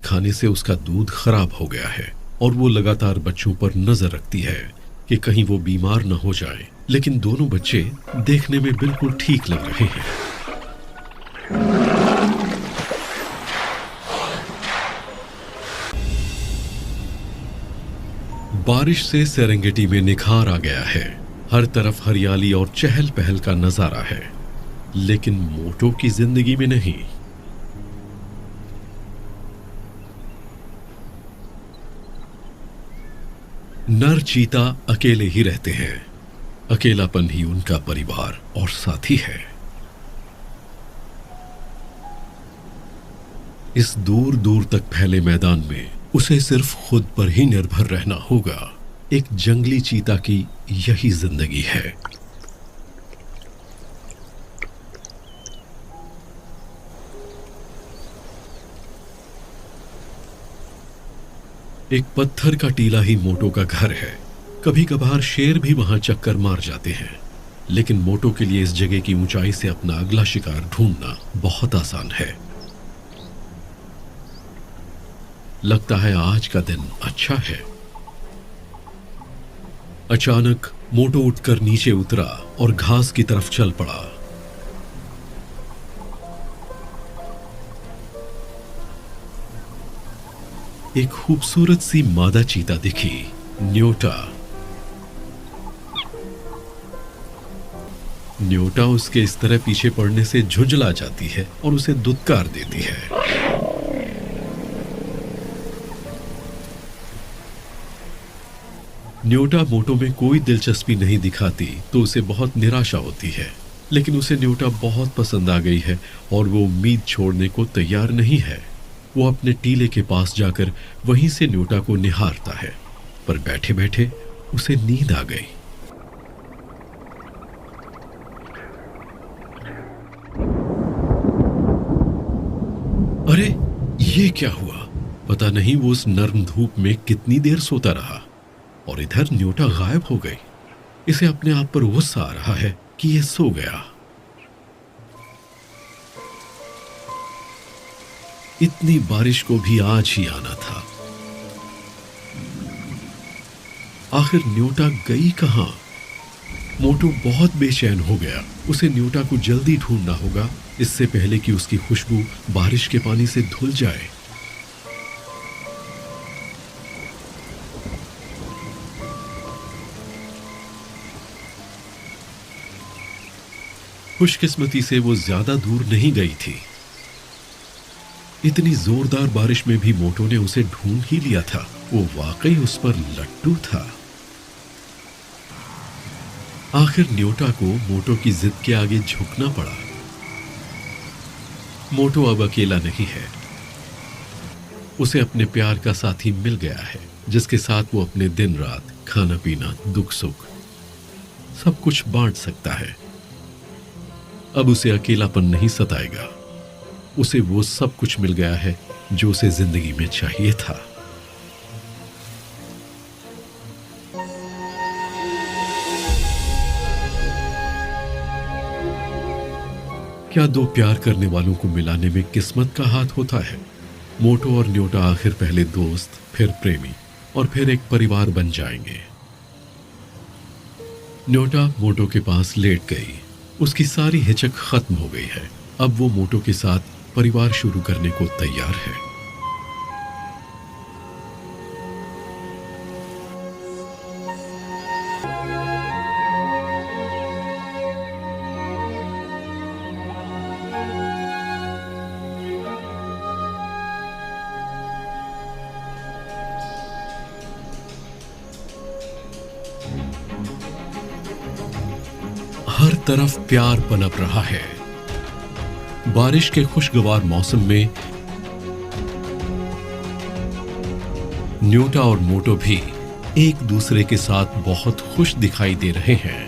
खाने से उसका दूध खराब हो गया है और वो लगातार बच्चों पर नजर रखती है कि कहीं वो बीमार न हो जाए। लेकिन दोनों बच्चे देखने में बिल्कुल ठीक लग रहे हैं। बारिश से सेरेंगेटी में निखार आ गया है। हर तरफ हरियाली और चहल पहल का नजारा है, लेकिन मोटो की जिंदगी में नहीं। नर चीता अकेले ही रहते हैं। अकेलापन ही उनका परिवार और साथी है। इस दूर दूर तक फैले मैदान में उसे सिर्फ खुद पर ही निर्भर रहना होगा। एक जंगली चीता की यही जिंदगी है। एक पत्थर का टीला ही मोटो का घर है। कभी कभार शेर भी वहां चक्कर मार जाते हैं, लेकिन मोटो के लिए इस जगह की ऊंचाई से अपना अगला शिकार ढूंढना बहुत आसान है। लगता है आज का दिन अच्छा है। अचानक मोटो उठकर नीचे उतरा और घास की तरफ चल पड़ा। एक खूबसूरत सी मादा चीता दिखी, न्योटा। न्योटा उसके इस तरह पीछे पड़ने से झुंझला जाती है और उसे दुत्कार देती है। न्योटा मोटो में कोई दिलचस्पी नहीं दिखाती तो उसे बहुत निराशा होती है, लेकिन उसे न्योटा बहुत पसंद आ गई है और वो उम्मीद छोड़ने को तैयार नहीं है। वो अपने टीले के पास जाकर वहीं से न्योटा को निहारता है, पर बैठे बैठे उसे नींद आ गई। अरे ये क्या हुआ? पता नहीं वो उस नर्म धूप में कितनी देर सोता रहा और इधर न्योटा गायब हो गई। इसे अपने आप पर गुस्सा आ रहा है कि ये सो गया। इतनी बारिश को भी आज ही आना था। आखिर न्योटा गई कहां? मोटो बहुत बेचैन हो गया। उसे न्योटा को जल्दी ढूंढना होगा, इससे पहले कि उसकी खुशबू बारिश के पानी से धुल जाए। खुशकिस्मती से वो ज्यादा दूर नहीं गई थी। इतनी जोरदार बारिश में भी मोटो ने उसे ढूंढ ही लिया था। वो वाकई उस पर लट्टू था। आखिर न्योटा को मोटो की जिद के आगे झुकना पड़ा। मोटो अब अकेला नहीं है। उसे अपने प्यार का साथी मिल गया है, जिसके साथ वो अपने दिन रात, खाना पीना, दुख सुख सब कुछ बांट सकता है। अब उसे अकेलापन नहीं सताएगा। उसे वो सब कुछ मिल गया है जो उसे जिंदगी में चाहिए था। क्या दो प्यार करने वालों को मिलाने में किस्मत का हाथ होता है? मोटो और न्योटा आखिर पहले दोस्त, फिर प्रेमी और फिर एक परिवार बन जाएंगे। न्योटा मोटो के पास लेट गई। उसकी सारी हिचक खत्म हो गई है। अब वो मोटो के साथ परिवार शुरू करने को तैयार है। हर तरफ प्यार पनप रहा है। बारिश के खुशगवार मौसम में न्योटा और मोटो भी एक दूसरे के साथ बहुत खुश दिखाई दे रहे हैं।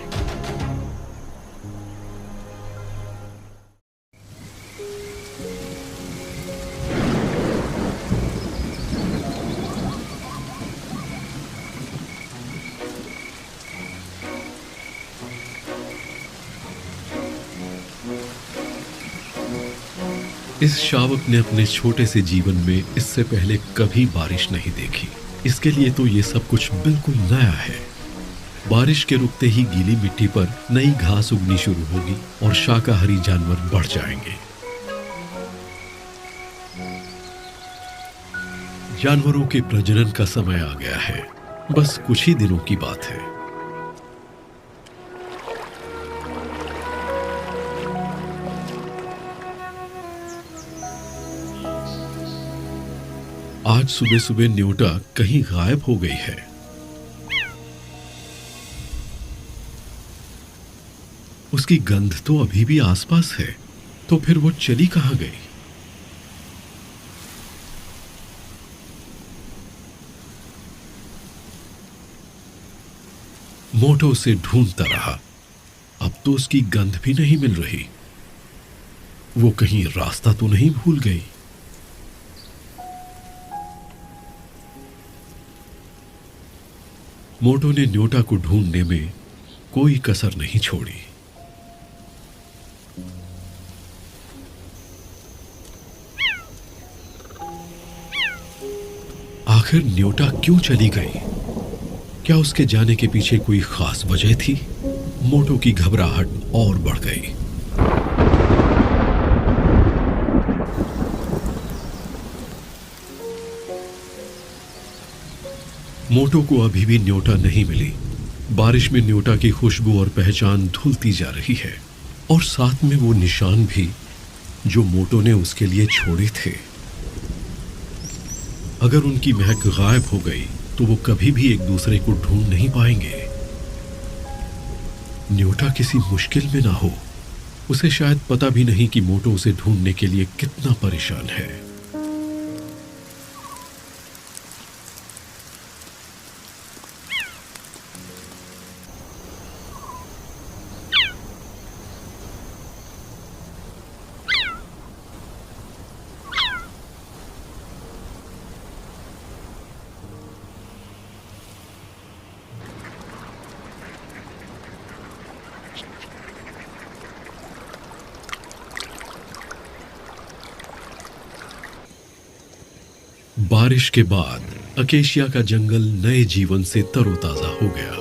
इस शावक ने अपने छोटे से जीवन में इससे पहले कभी बारिश नहीं देखी। इसके लिए तो ये सब कुछ बिल्कुल नया है। बारिश के रुकते ही गीली मिट्टी पर नई घास उगनी शुरू होगी और शाकाहारी जानवर बढ़ जाएंगे। जानवरों के प्रजनन का समय आ गया है। बस कुछ ही दिनों की बात है। आज सुबह सुबह न्योटा कहीं गायब हो गई है। उसकी गंध तो अभी भी आसपास है, तो फिर वो चली कहां गई? मोटो उसे ढूंढता रहा। अब तो उसकी गंध भी नहीं मिल रही। वो कहीं रास्ता तो नहीं भूल गई? मोटो ने न्योटा को ढूंढने में कोई कसर नहीं छोड़ी। आखिर न्योटा क्यों चली गई? क्या उसके जाने के पीछे कोई खास वजह थी? मोटो की घबराहट और बढ़ गई। मोटो को अभी भी न्योटा नहीं मिली। बारिश में न्योटा की खुशबू और पहचान धुलती जा रही है, और साथ में वो निशान भी जो मोटो ने उसके लिए छोड़े थे। अगर उनकी महक गायब हो गई तो वो कभी भी एक दूसरे को ढूंढ नहीं पाएंगे। न्योटा किसी मुश्किल में ना हो। उसे शायद पता भी नहीं कि मोटो उसे ढूंढने के लिए कितना परेशान है। बारिश के बाद अकेशिया का जंगल नए जीवन से तरोताजा हो गया।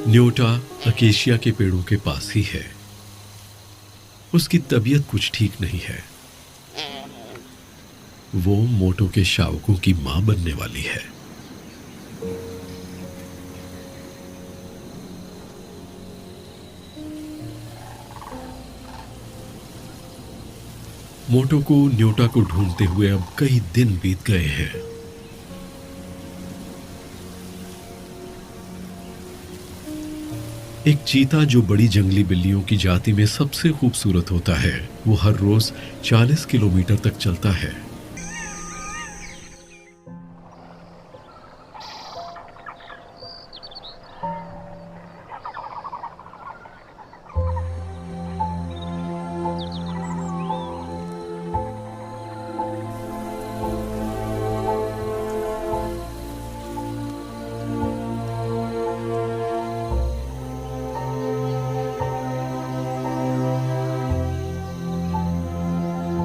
न्योटा अकेशिया के पेड़ों के पास ही है। उसकी तबीयत कुछ ठीक नहीं है। वो मोटो के शावकों की मां बनने वाली है। मोटो को न्योटा को ढूंढते हुए अब कई दिन बीत गए हैं। एक चीता जो बड़ी जंगली बिल्लियों की जाति में सबसे खूबसूरत होता है, वो हर रोज 40 किलोमीटर तक चलता है।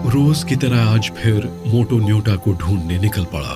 रोज की तरह आज फिर मोटो न्योटा को ढूंढने निकल पड़ा।